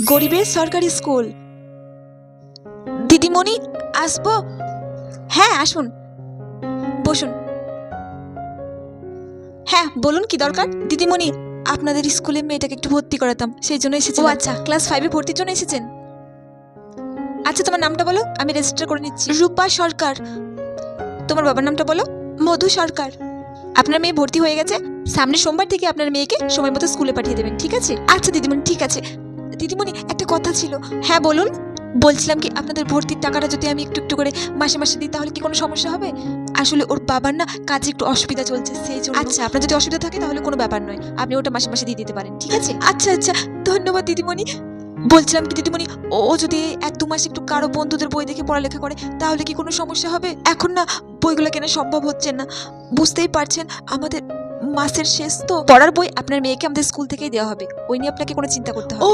গরিবের সরকারি স্কুল। দিদিমণি, আসবো? হ্যাঁ আসুন, বসুন। হ্যাঁ বলুন, কি দরকার? দিদিমণি, আপনাদের স্কুলে মেয়েটাকে একটু ভর্তি করাতাম, সেই জন্য এসেছি। ও আচ্ছা, ক্লাস 5-এ ভর্তির জন্য এসেছেন? আচ্ছা, তোমার নামটা বলো, আমি রেজিস্টার করে নিচ্ছি। রূপা সরকার। তোমার বাবার নামটা বলো। মধু সরকার। আপনার মেয়ে ভর্তি হয়ে গেছে, সামনের সোমবার থেকে আপনার মেয়েকে সময় মতো স্কুলে পাঠিয়ে দেবেন, ঠিক আছে? আচ্ছা দিদিমণি, ঠিক আছে। দিদিমণি, একটা কথা ছিল। হ্যাঁ বলুন। বলছিলাম কি, আপনাদের ভর্তির টাকাটা যদি আমি একটু একটু করে মাসে মাসে দিই তাহলে কি কোনো সমস্যা হবে? আসলে ওর বাবার না কাজে একটু অসুবিধা চলছে, সেই জন্য। আচ্ছা, আপনার যদি অসুবিধা থাকে তাহলে কোনো ব্যাপার নয়, আপনি ওটা মাসে মাসে দিয়ে দিতে পারেন, ঠিক আছে? আচ্ছা আচ্ছা, ধন্যবাদ দিদিমণি। বলছিলাম কি দিদিমণি, ও যদি 1-2 মাস একটু কারো বন্ধুদের বই দেখে পড়ালেখা করে তাহলে কি কোনো সমস্যা হবে? এখন না বইগুলো কেনা সম্ভব হচ্ছে না, বুঝতেই পারছেন আমাদের মাসের শেষ তো। পড়ার বই আপনার মেয়েকে আমাদের স্কুল থেকেই দেওয়া হবে, ওই নিয়ে আপনাকে কোনো চিন্তা করতে হবে না।